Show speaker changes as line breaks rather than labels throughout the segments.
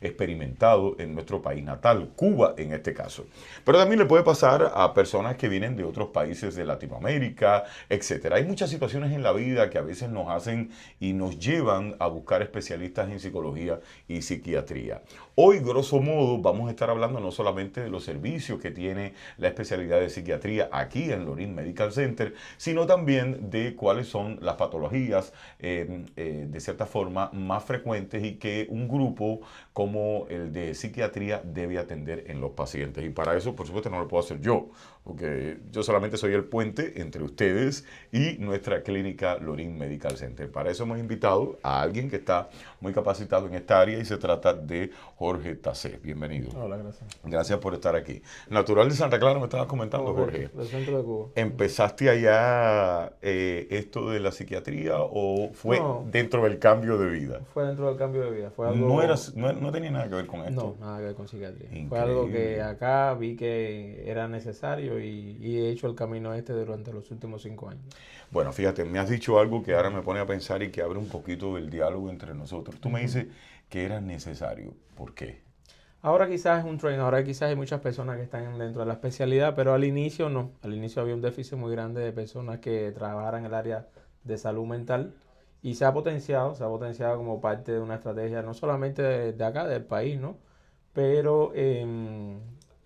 experimentado en nuestro país natal, Cuba en este caso. Pero también le puede pasar a personas que vienen de otros países de Latinoamérica, etcétera. Hay muchas situaciones en la vida que a veces nos hacen y nos llevan a buscar especialistas en psicología y psiquiatría. Hoy, grosso modo, vamos a estar hablando no solamente de los servicios que tiene la especialidad de psiquiatría aquí en Lorín Medical Center, sino también de cuáles son las patologías de cierta forma más frecuentes y que un grupo como el de psiquiatría debe atender en los pacientes. Y para eso, por supuesto, no lo puedo hacer yo, porque yo solamente soy el puente entre ustedes y nuestra clínica Lorín Medical Center. Para eso hemos invitado a alguien que está muy capacitado en esta área y se trata de Jorge Tacé. Bienvenido.
Hola, gracias.
Gracias por estar aquí. Natural de Santa Clara, me estabas comentando, Jorge.
Correcto, del centro de Cuba.
¿Empezaste allá esto de la psiquiatría o fue
No,
dentro del cambio de vida?
fue dentro del cambio de vida. Fue
No,
algo,
no tenía nada que ver con esto.
no, nada que ver con psiquiatría. Fue algo que
Increíble.
acá vi que era necesario y he hecho el camino este durante los últimos 5 años.
Bueno, fíjate, me has dicho algo que ahora
Ujú,
me pone a pensar y que abre un poquito el diálogo entre nosotros. Tú me
ujú.
dices que era necesario. ¿Por qué?
Ahora quizás es un trend, ahora quizás hay muchas personas que están dentro de la especialidad, pero al inicio no. Al inicio había un déficit muy grande de personas que trabajaran en el área de salud mental y se ha potenciado como parte de una estrategia no solamente de acá, del país, ¿no? Pero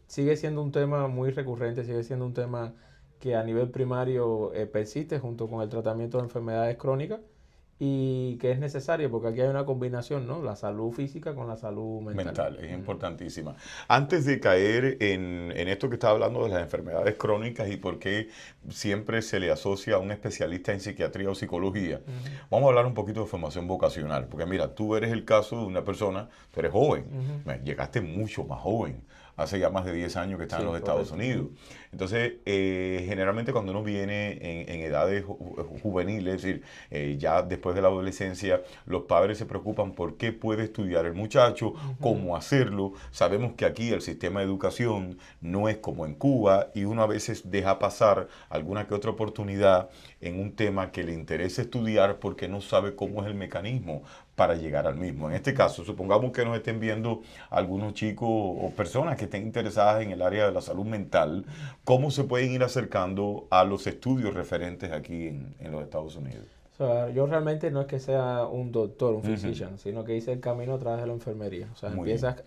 sigue siendo un tema muy recurrente, sigue siendo un tema que a nivel primario persiste junto con el tratamiento de enfermedades crónicas y que es necesario porque aquí hay una combinación, ¿no? La salud física con la salud mental.
Mental, es importantísima. Antes de caer en esto que estaba hablando de las enfermedades crónicas y por qué siempre se le asocia a un especialista en psiquiatría o psicología,
Ujú,
vamos a hablar un poquito de formación vocacional. Porque mira, tú eres el caso de una persona, tú eres joven,
ujú.
llegaste mucho más joven. Hace ya más de 10 años que estás en
Sí,
los Estados
correcto.
Unidos. Entonces, generalmente cuando uno viene en edades juveniles, es decir, ya después de la adolescencia, los padres se preocupan por qué puede estudiar el muchacho,
Ujú.
cómo hacerlo. Sabemos que aquí el sistema de educación no es como en Cuba y uno a veces deja pasar alguna que otra oportunidad en un tema que le interesa estudiar porque no sabe cómo es el mecanismo para llegar al mismo. En este caso, supongamos que nos estén viendo algunos chicos o personas que estén interesadas en el área de la salud mental, ¿cómo se pueden ir acercando a los estudios referentes aquí en los Estados Unidos?
O sea, yo realmente no es que sea un doctor, un
Ujú.
physician, sino que hice el camino a través de la enfermería. O sea,
Muy bien.
empiezas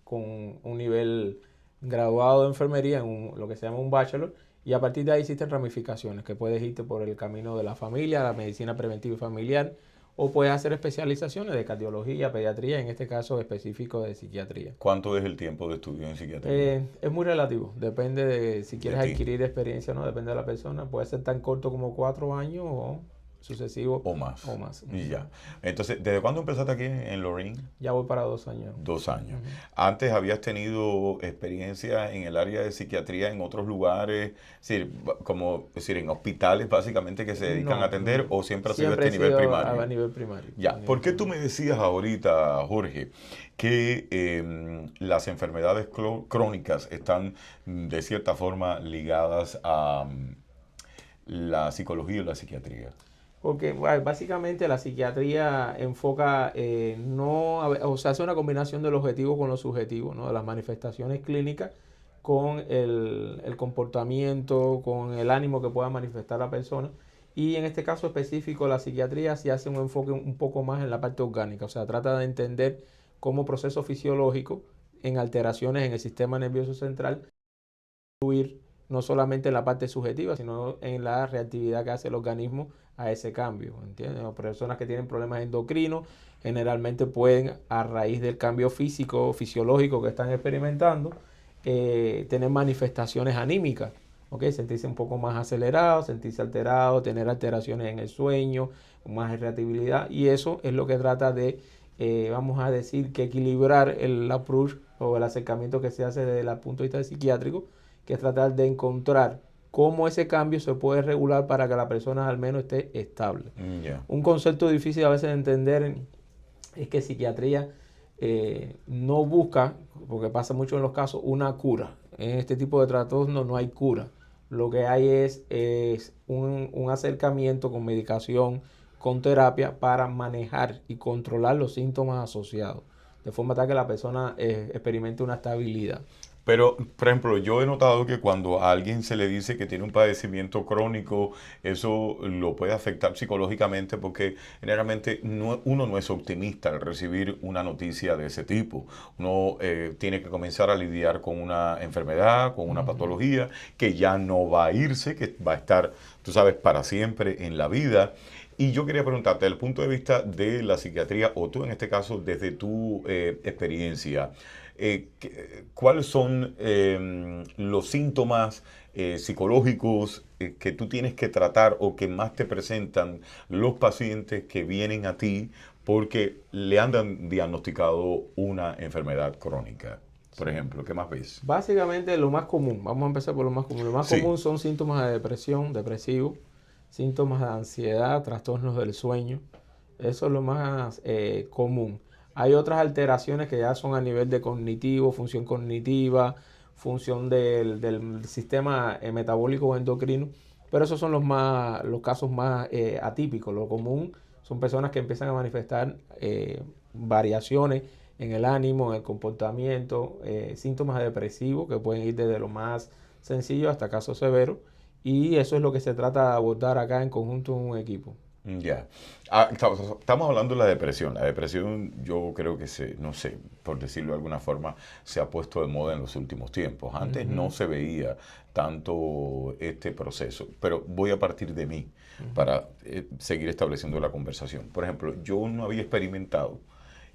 con un nivel graduado de enfermería, lo que se llama un bachelor, y a partir de ahí existen ramificaciones, que puedes irte por el camino de la familia, la medicina preventiva y familiar, o puedes hacer especializaciones de cardiología, pediatría, en este caso específico de psiquiatría.
¿Cuánto es el tiempo de estudio en psiquiatría?
Es muy relativo, depende de si
De
quieres
ti.
adquirir experiencia o no, depende de la persona. Puede ser tan corto como 4 años o sucesivo
O más.
o más.
Y
Ujú.
ya. Entonces, ¿desde cuándo empezaste aquí en Lorraine?
Ya voy para 2 años.
2 años.
Ujú.
Antes habías tenido experiencia en el área de psiquiatría en otros lugares, es decir, es decir, en hospitales básicamente que se dedican a
No,
atender o siempre ha sido
siempre
este
he
nivel
sido a
primario.
nivel primario. A
Ya,
nivel
¿por qué tú
primario.
me decías ahorita, Jorge, que las enfermedades crónicas están de cierta forma ligadas a la psicología y la psiquiatría?
Porque bueno, básicamente la psiquiatría enfoca, no, o sea, hace una combinación del objetivo con lo subjetivo, ¿no? De las manifestaciones clínicas con el comportamiento, con el ánimo que pueda manifestar la persona. Y en este caso específico, la psiquiatría sí hace un enfoque un poco más en la parte orgánica, o sea, trata de entender cómo procesos fisiológicos en alteraciones en el sistema nervioso central no solamente en la parte subjetiva, sino en la reactividad que hace el organismo a ese cambio, ¿entiendes? Las personas que tienen problemas endocrinos generalmente pueden, a raíz del cambio físico, fisiológico que están experimentando, tener manifestaciones anímicas, ¿ok? Sentirse un poco más acelerado, sentirse alterado, tener alteraciones en el sueño, más irritabilidad, y eso es lo que trata de, vamos a decir, que equilibrar el approach o el acercamiento que se hace desde el punto de vista psiquiátrico, que es tratar de encontrar cómo ese cambio se puede regular para que la persona al menos esté estable.
Ya.
Un concepto difícil a veces de entender es que psiquiatría no busca, porque pasa mucho en los casos, una cura. En este tipo de trastornos no hay cura. Lo que hay es un acercamiento con medicación, con terapia para manejar y controlar los síntomas asociados. de forma tal que la persona experimente una estabilidad.
Pero, por ejemplo, yo he notado que cuando a alguien se le dice que tiene un padecimiento crónico, eso lo puede afectar psicológicamente porque generalmente uno no es optimista al recibir una noticia de ese tipo. Uno tiene que comenzar a lidiar con una enfermedad, con una patología que ya no va a irse, que va a estar, tú sabes, para siempre en la vida. Y yo quería preguntarte, desde el punto de vista de la psiquiatría, o tú en este caso, desde tu experiencia, ¿cuáles son los síntomas psicológicos que tú tienes que tratar o que más te presentan los pacientes que vienen a ti porque le han diagnosticado una enfermedad crónica? Por ejemplo, ¿qué más ves?
Básicamente lo más común, vamos a empezar por lo más común. Lo más
Sí.
común son síntomas de depresión, depresivo, síntomas de ansiedad, trastornos del sueño. Eso es lo más común. Hay otras alteraciones que ya son a nivel de cognitivo, función cognitiva, función del sistema metabólico o endocrino, pero esos son los casos más atípicos. Lo común son personas que empiezan a manifestar variaciones en el ánimo, en el comportamiento, síntomas depresivos que pueden ir desde lo más sencillo hasta casos severos, y eso es lo que se trata de abordar acá en conjunto en un equipo.
Ya. Ah, estamos hablando de la depresión. La depresión yo creo que no sé, por decirlo de alguna forma, se ha puesto de moda en los últimos tiempos. Antes no se veía tanto este proceso, pero voy a partir de mí para seguir estableciendo la conversación. Por ejemplo, yo no había experimentado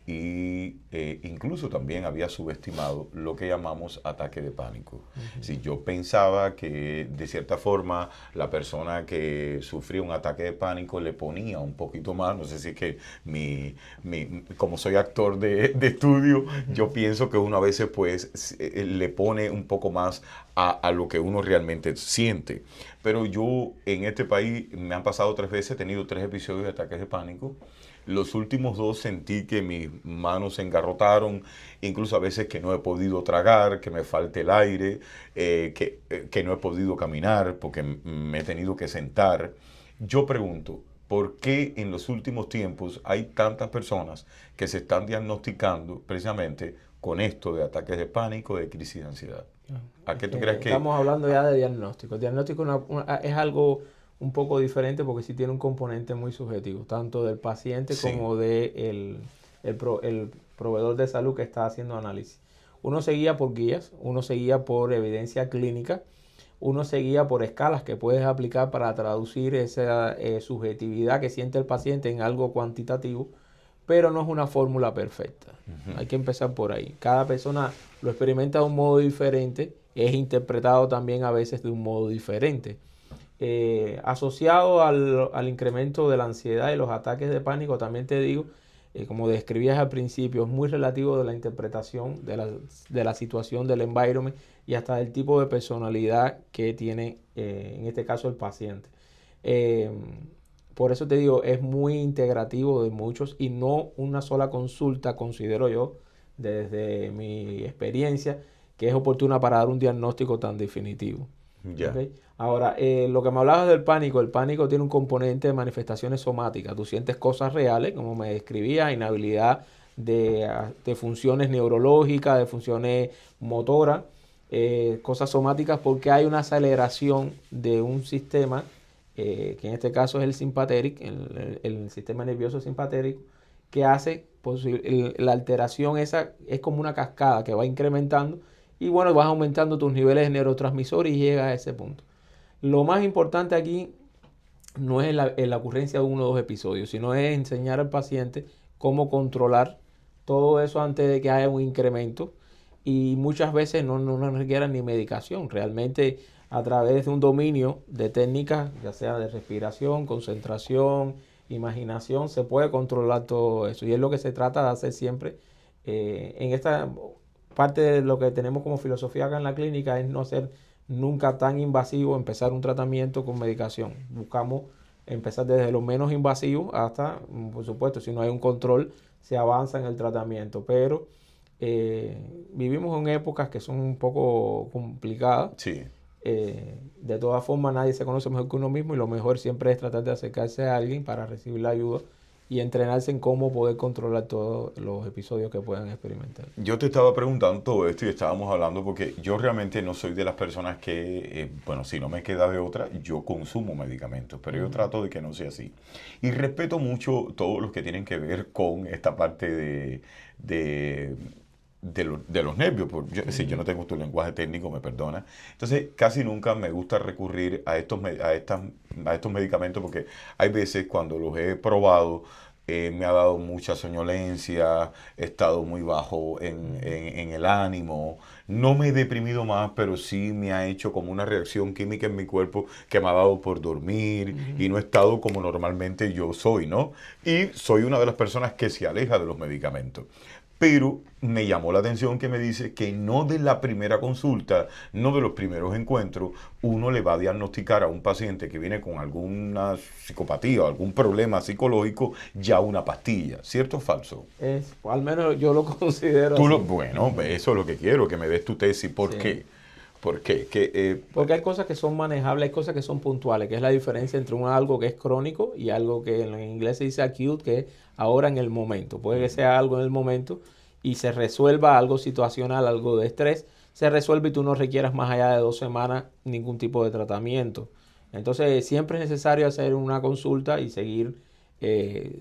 y incluso también había subestimado lo que llamamos ataque de pánico. Si yo pensaba que de cierta forma la persona que sufría un ataque de pánico le ponía un poquito más, no sé si es que como soy actor de estudio, yo pienso que uno a veces pues le pone un poco más a lo que uno realmente siente. Pero yo en este país me han pasado 3 veces, he tenido 3 episodios de ataques de pánico. Los últimos 2 sentí que mis manos se engarrotaron, incluso a veces que no he podido tragar, que me falte el aire, que no he podido caminar porque me he tenido que sentar. Yo pregunto, ¿por qué en los últimos tiempos hay tantas personas que se están diagnosticando precisamente con esto de ataques de pánico, de crisis de ansiedad? ¿A qué tú crees que...?
Estamos hablando ya de diagnóstico. El diagnóstico es algo un poco diferente porque sí tiene un componente muy subjetivo, tanto del paciente
Sí.
como de el proveedor de salud que está haciendo análisis. Uno se guía por guías, uno se guía por evidencia clínica, uno se guía por escalas que puedes aplicar para traducir esa subjetividad que siente el paciente en algo cuantitativo, pero no es una fórmula perfecta. Hay que empezar por ahí. Cada persona lo experimenta de un modo diferente, es interpretado también a veces de un modo diferente. Asociado al incremento de la ansiedad y los ataques de pánico, también te digo, como describías al principio, es muy relativo de la interpretación de la situación, del environment y hasta del tipo de personalidad que tiene, en este caso, el paciente. Por eso te digo, es muy integrativo de muchos y no una sola consulta, considero yo, desde mi experiencia, que es oportuna para dar un diagnóstico tan definitivo.
Ya.
¿Okay? Ahora, lo que me hablabas del pánico, el pánico tiene un componente de manifestaciones somáticas. Tú sientes cosas reales, como me describía, inhabilidad de funciones neurológicas, de funciones motoras, cosas somáticas, porque hay una aceleración de un sistema, que en este caso es el simpatérico, el sistema nervioso simpatérico, que hace la alteración esa es como una cascada que va incrementando y bueno, vas aumentando tus niveles de neurotransmisores y llegas a ese punto. Lo más importante aquí no es la ocurrencia de 1 o 2 episodios, sino es enseñar al paciente cómo controlar todo eso antes de que haya un incremento, y muchas veces no requieren ni medicación. Realmente a través de un dominio de técnicas, ya sea de respiración, concentración, imaginación, se puede controlar todo eso, y es lo que se trata de hacer siempre. En esta parte de lo que tenemos como filosofía acá en la clínica es no ser nunca tan invasivo, empezar un tratamiento con medicación. Buscamos empezar desde lo menos invasivo hasta, por supuesto, si no hay un control, se avanza en el tratamiento. Pero vivimos en épocas que son un poco complicadas.
Sí.
De todas formas, nadie se conoce mejor que uno mismo, y lo mejor siempre es tratar de acercarse a alguien para recibir la ayuda y entrenarse en cómo poder controlar todos los episodios que puedan experimentar.
Yo te estaba preguntando todo esto y estábamos hablando porque yo realmente no soy de las personas que, bueno, si no me queda de otra, yo consumo medicamentos, pero yo trato de que no sea así. Y respeto mucho todos los que tienen que ver con esta parte de los nervios. Si yo no tengo tu lenguaje técnico, me perdona. Entonces, casi nunca me gusta recurrir a estos medicamentos porque hay veces cuando los he probado, me ha dado mucha soñolencia, he estado muy bajo en el ánimo, no me he deprimido más, pero sí me ha hecho como una reacción química en mi cuerpo que me ha dado por dormir y no he estado como normalmente yo soy, ¿no? Y soy una de las personas que se aleja de los medicamentos. Pero me llamó la atención que me dice que no de la primera consulta, no de los primeros encuentros, uno le va a diagnosticar a un paciente que viene con alguna psicopatía o algún problema psicológico ya una pastilla. ¿Cierto o falso?
Al menos yo lo considero así.
Bueno, eso es lo que quiero, que me des tu tesis. ¿Por qué? ¿Por qué?
Porque hay cosas que son manejables, hay cosas que son puntuales, que es la diferencia entre algo que es crónico y algo que en inglés se dice acute, que es ahora en el momento. Puede que sea algo en el momento y se resuelva algo situacional, algo de estrés, se resuelve y tú no requieras más allá de 2 semanas ningún tipo de tratamiento. Entonces siempre es necesario hacer una consulta y seguir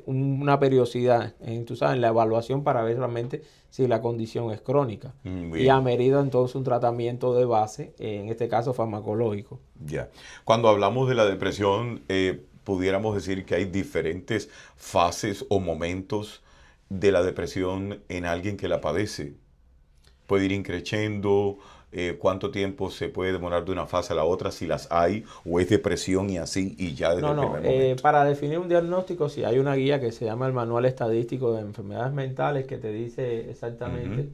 una periodicidad tú sabes, en la evaluación para ver realmente si la condición es crónica. Y amerita entonces un tratamiento de base, en este caso farmacológico.
Ya. Cuando hablamos de la depresión, pudiéramos decir que hay diferentes fases o momentos de la depresión en alguien que la padece. Puede ir increciendo, cuánto tiempo se puede demorar de una fase a la otra, si las hay, o es depresión y así, y ya desde el primer momento.
Para definir un diagnóstico, sí, hay una guía que se llama el Manual Estadístico de Enfermedades Mentales que te dice exactamente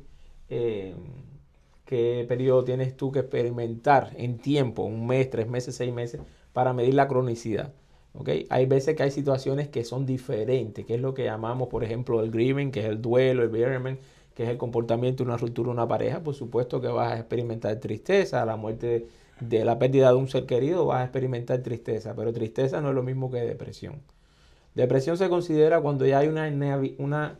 qué periodo tienes tú que experimentar en tiempo, 1 mes, 3 meses, 6 meses, para medir la cronicidad. ¿Okay? Hay veces que hay situaciones que son diferentes, que es lo que llamamos, por ejemplo, el grieving, que es el duelo, el bereavement, que es el comportamiento de una ruptura de una pareja. Por supuesto que vas a experimentar tristeza, la muerte de la pérdida de un ser querido, vas a experimentar tristeza, pero tristeza no es lo mismo que depresión. Depresión se considera cuando ya hay una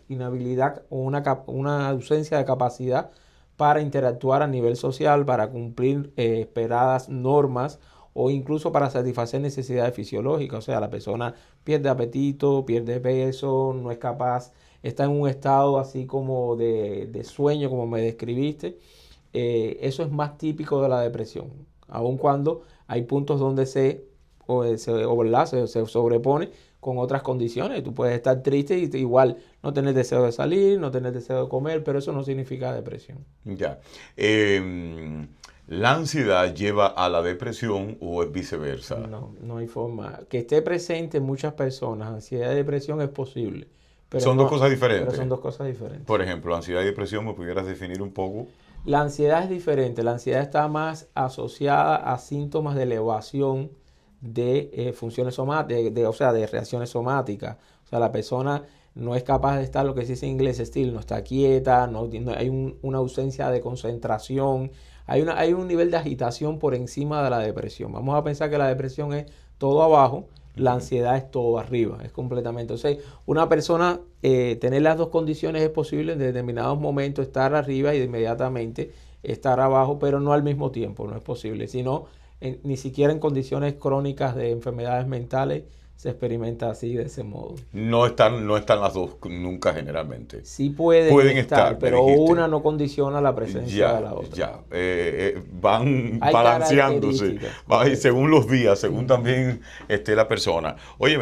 inhabilidad o una ausencia de capacidad para interactuar a nivel social, para cumplir esperadas normas o incluso para satisfacer necesidades fisiológicas. O sea, la persona pierde apetito, pierde peso, no es capaz, está en un estado así como de sueño, como me describiste. Eso es más típico de la depresión, aun cuando hay puntos donde se sobrepone con otras condiciones. Tú puedes estar triste y igual no tener deseo de salir, no tener deseo de comer, pero eso no significa depresión.
Ya. ¿La ansiedad lleva a la depresión o es viceversa?
No hay forma. Que esté presente en muchas personas, ansiedad y depresión es posible. Pero
son dos cosas diferentes.
Pero son dos cosas diferentes.
Por ejemplo, ansiedad y depresión, ¿me pudieras definir un poco?
La ansiedad es diferente. La ansiedad está más asociada a síntomas de elevación de funciones somáticas, o sea, de reacciones somáticas. O sea, la persona no es capaz de estar, lo que se dice en inglés, no está quieta, hay una ausencia de concentración, hay un nivel de agitación por encima de la depresión. Vamos a pensar que la depresión es todo abajo, la ansiedad es todo arriba, es completamente. O sea, una persona, tener las dos condiciones es posible en determinados momentos, estar arriba y inmediatamente estar abajo, pero no al mismo tiempo, no es posible, sino ni siquiera en condiciones crónicas de enfermedades mentales se experimenta así, de ese modo.
No están las dos nunca generalmente.
Sí pueden estar, pero una no condiciona la presencia de la otra.
Van balanceándose según los días, según también esté la persona. Oye,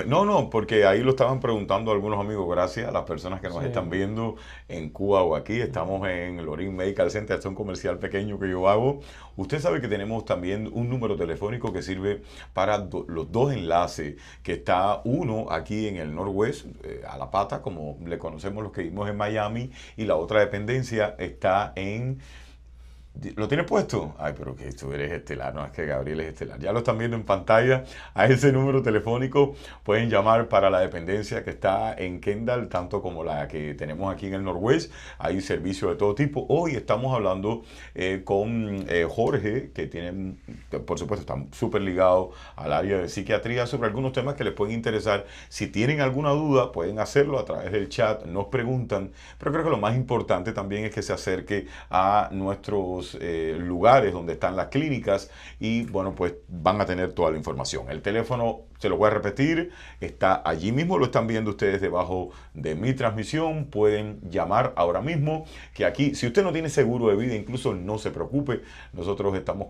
porque ahí lo estaban preguntando algunos amigos, gracias a las personas que nos están viendo en Cuba o aquí. Estamos en Lorín Medical Center, este es un comercial pequeño que yo hago. Usted sabe que tenemos también un número telefónico que sirve para los dos enlaces, que está uno aquí en el Northwest, a La Pata, como le conocemos los que vivimos en Miami, y la otra dependencia está en ¿Lo tienes puesto? Ay, pero que tú eres estelar, no es que Gabriel es estelar. Ya lo están viendo en pantalla. A ese número telefónico pueden llamar para la dependencia que está en Kendall, tanto como la que tenemos aquí en el Norwest. Hay servicio de todo tipo. Hoy estamos hablando con Jorge, que tiene, por supuesto, está súper ligado al área de psiquiatría, sobre algunos temas que les pueden interesar. Si tienen alguna duda, pueden hacerlo a través del chat, nos preguntan. Pero creo que lo más importante también es que se acerque a nuestros lugares donde están las clínicas y bueno, pues van a tener toda la información. El teléfono, se lo voy a repetir, está allí mismo, lo están viendo ustedes debajo de mi transmisión. Pueden llamar ahora mismo, que aquí, si usted no tiene seguro de vida, incluso no se preocupe, nosotros estamos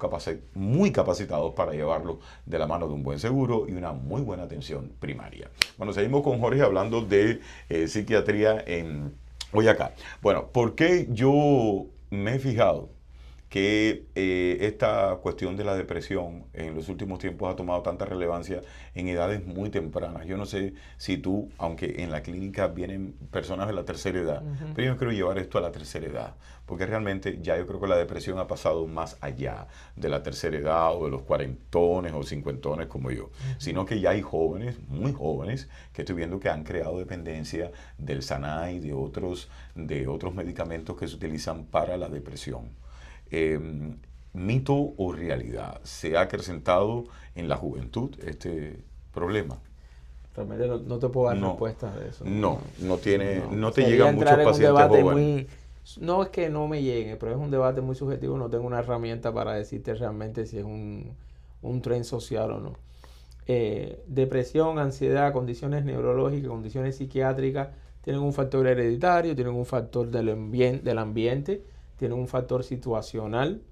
muy capacitados para llevarlo de la mano de un buen seguro y una muy buena atención primaria. Bueno, seguimos con Jorge hablando de psiquiatría en Boyacá. Bueno, ¿por qué yo me he fijado que esta cuestión de la depresión en los últimos tiempos ha tomado tanta relevancia en edades muy tempranas? Yo no sé si tú, aunque en la clínica vienen personas de la tercera edad, pero yo quiero llevar esto a la tercera edad, porque realmente ya yo creo que la depresión ha pasado más allá de la tercera edad o de los cuarentones o cincuentones como yo, sino que ya hay jóvenes, muy jóvenes, que estoy viendo que han creado dependencia del Xanay, de otros medicamentos que se utilizan para la depresión. ¿Mito o realidad? ¿Se ha acrecentado en la juventud este problema?
Realmente no te puedo dar
No,
respuestas de eso.
no te
Sería
llegan
entrar
muchos
en un
pacientes
debate
jóvenes.
no es que no me llegue, pero es un debate muy subjetivo. No tengo una herramienta para decirte realmente si es un tren social o no. Depresión, ansiedad, condiciones neurológicas, condiciones psiquiátricas tienen un factor hereditario, tienen un factor del ambiente, tienen un factor situacional.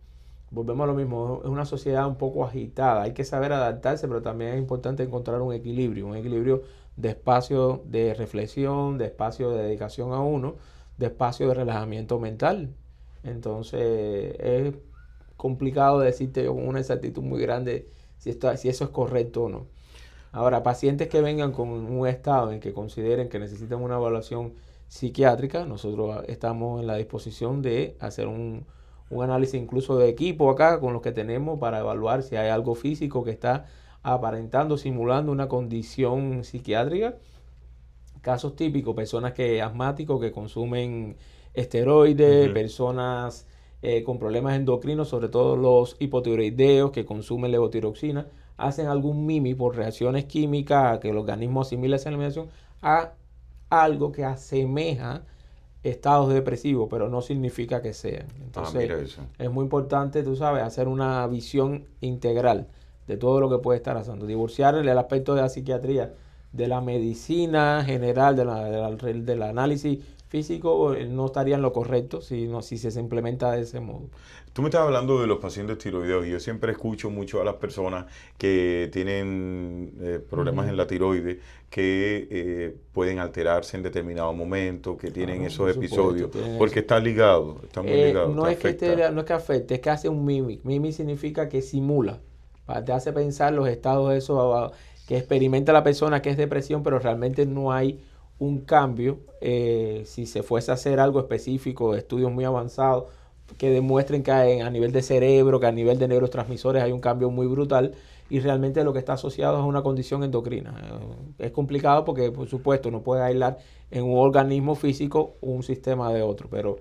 Volvemos a lo mismo, es una sociedad un poco agitada, hay que saber adaptarse, pero también es importante encontrar un equilibrio de espacio de reflexión, de espacio de dedicación a uno, de espacio de relajamiento mental. Entonces es complicado decirte con una exactitud muy grande si eso es correcto o no. Ahora, pacientes que vengan con un estado en que consideren que necesitan una evaluación psiquiátrica, nosotros estamos en la disposición de hacer un análisis incluso de equipo acá con los que tenemos para evaluar si hay algo físico que está aparentando, simulando una condición psiquiátrica. Casos típicos, personas asmáticos que consumen esteroides, personas con problemas endocrinos, sobre todo los hipotiroideos que consumen levotiroxina, hacen algún mimi por reacciones químicas que el organismo asimila esa alimentación a algo que asemeja estados depresivos, pero no significa que sean. Entonces, es muy importante, tú sabes, hacer una visión integral de todo lo que puede estar haciendo. Divorciar el aspecto de la psiquiatría de la medicina general, del análisis físico, no estaría en lo correcto si se implementa de ese modo.
Tú me estás hablando de los pacientes tiroideos y yo siempre escucho mucho a las personas que tienen problemas en la tiroides que pueden alterarse en determinado momento, que tienen esos episodios, porque está ligado, está muy ligado.
No es que afecte, es que hace un mimic. Mimic significa que simula, te hace pensar los estados esos que experimenta la persona que es depresión, pero realmente no hay un cambio. Si se fuese a hacer algo específico, estudios muy avanzados que demuestren que a nivel de cerebro, que a nivel de neurotransmisores hay un cambio muy brutal y realmente lo que está asociado es a una condición endocrina. Es complicado porque, por supuesto, no puede aislar en un organismo físico un sistema de otro, pero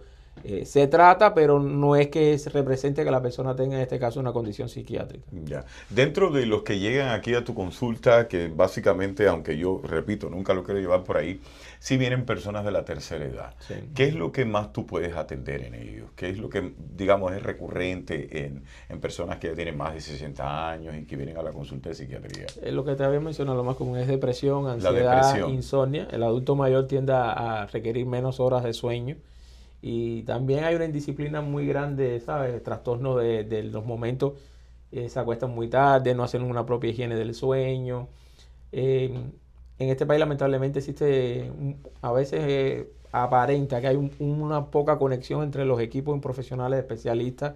se trata, pero no es que represente que la persona tenga en este caso una condición psiquiátrica.
Ya. Dentro de los que llegan aquí a tu consulta, que básicamente, aunque yo repito, nunca lo quiero llevar por ahí, sí vienen personas de la tercera edad.
Sí.
¿Qué es lo que más tú puedes atender en ellos? ¿Qué es lo que, digamos, es recurrente en personas que ya tienen más de 60 años y que vienen a la consulta de psiquiatría?
Lo que te había mencionado, lo más común es depresión, ansiedad, insomnia. El adulto mayor tiende a requerir menos horas de sueño. Y también hay una indisciplina muy grande, ¿sabes? Trastorno de los momentos, se acuestan muy tarde, no hacen una propia higiene del sueño. En este país lamentablemente existe, a veces aparenta que hay una poca conexión entre los equipos profesionales especialistas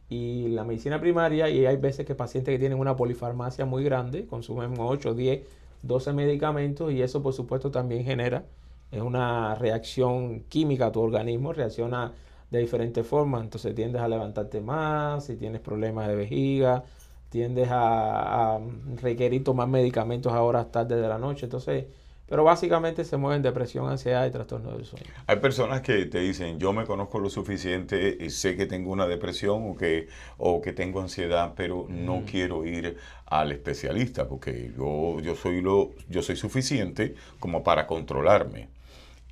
y la medicina primaria, y hay veces que pacientes que tienen una polifarmacia muy grande, consumen 8, 10, 12 medicamentos y eso por supuesto también genera. Es una reacción química a tu organismo, reacciona de diferentes formas. Entonces tiendes a levantarte más, si tienes problemas de vejiga, tiendes a requerir tomar medicamentos a horas tarde de la noche. Entonces, pero básicamente se mueven depresión, ansiedad y trastorno del sueño.
Hay personas que te dicen, yo me conozco lo suficiente y sé que tengo una depresión o que tengo ansiedad, pero no quiero ir al especialista porque yo soy suficiente como para controlarme.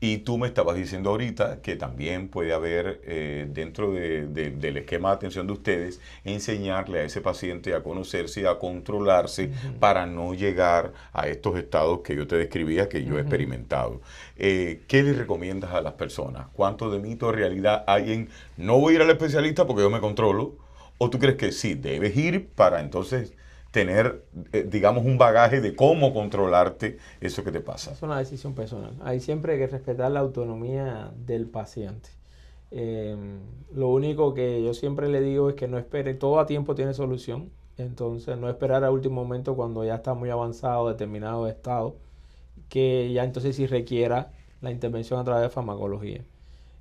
Y tú me estabas diciendo ahorita que también puede haber dentro del esquema de atención de ustedes, enseñarle a ese paciente a conocerse, a controlarse para no llegar a estos estados que yo te describía, que yo he experimentado. ¿Qué le recomiendas a las personas? ¿Cuánto de mito o realidad hay en no voy a ir al especialista porque yo me controlo? ¿O tú crees que sí, debes ir para entonces tener, digamos, un bagaje de cómo controlarte eso que te pasa?
Es una decisión personal. Hay siempre que respetar la autonomía del paciente. Lo único que yo siempre le digo es que no espere, todo a tiempo tiene solución. Entonces no esperar al último momento cuando ya está muy avanzado, determinado estado, que ya entonces sí requiera la intervención a través de farmacología.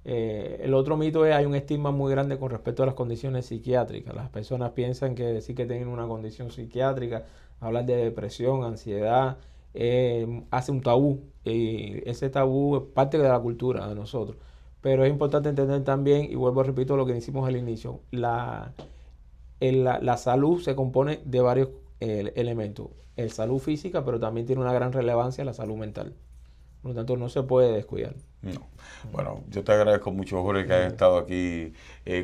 El otro mito es hay un estigma muy grande con respecto a las condiciones psiquiátricas. Las personas piensan que decir que tienen una condición psiquiátrica, hablar de depresión, ansiedad, hace un tabú. Y ese tabú es parte de la cultura de nosotros. Pero es importante entender también, y vuelvo a repito lo que hicimos al inicio, la salud se compone de varios elementos. El salud física, pero también tiene una gran relevancia la salud mental. Por lo tanto, no se puede descuidar.
No. Bueno, yo te agradezco mucho, Jorge, que hayas estado aquí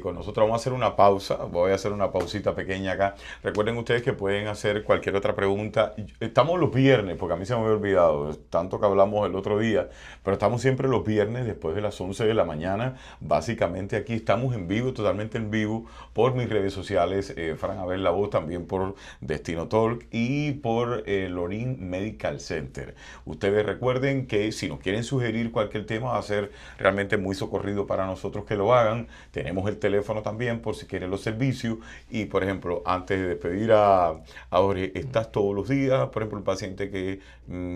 con nosotros. Vamos a hacer una pausa. Voy a hacer una pausita pequeña acá. Recuerden ustedes que pueden hacer cualquier otra pregunta. Estamos los viernes, porque a mí se me había olvidado, tanto que hablamos el otro día, pero estamos siempre los viernes después de las 11 de la mañana. Básicamente aquí estamos en vivo, totalmente en vivo, por mis redes sociales, Fran Abel La Voz, también por Destino Talk y por Lorin Medical Center. Ustedes recuerden que si nos quieren sugerir cualquier tema, va a ser realmente muy socorrido para nosotros que lo hagan. Tenemos el teléfono también por si quieren los servicios. Y por ejemplo, antes de despedir a Jorge, ¿estás todos los días? Por ejemplo, el paciente que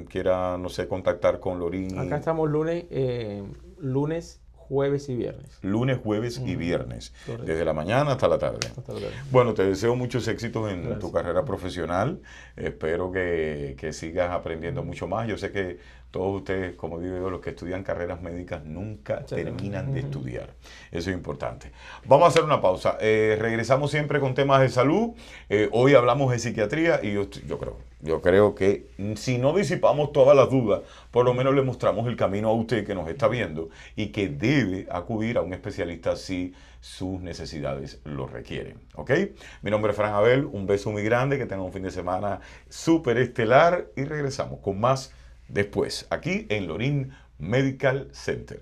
quiera, no sé, contactar con Lorin.
Acá estamos lunes, jueves y viernes.
Lunes, jueves y viernes.
Correcto.
Desde la mañana hasta la tarde.
Hasta la tarde.
Bueno, te deseo muchos éxitos en
Gracias.
tu carrera profesional. Espero que sigas aprendiendo mucho más. Yo sé que todos ustedes, como digo yo, los que estudian carreras médicas nunca terminan de estudiar. Eso es importante. Vamos a hacer una pausa. Regresamos siempre con temas de salud. Hoy hablamos de psiquiatría y yo creo que si no disipamos todas las dudas, por lo menos le mostramos el camino a usted que nos está viendo y que debe acudir a un especialista si sus necesidades lo requieren. ¿Ok? Mi nombre es Fran Abel. Un beso muy grande. Que tengan un fin de semana súper estelar y regresamos con más después, aquí en Lorin Medical Center.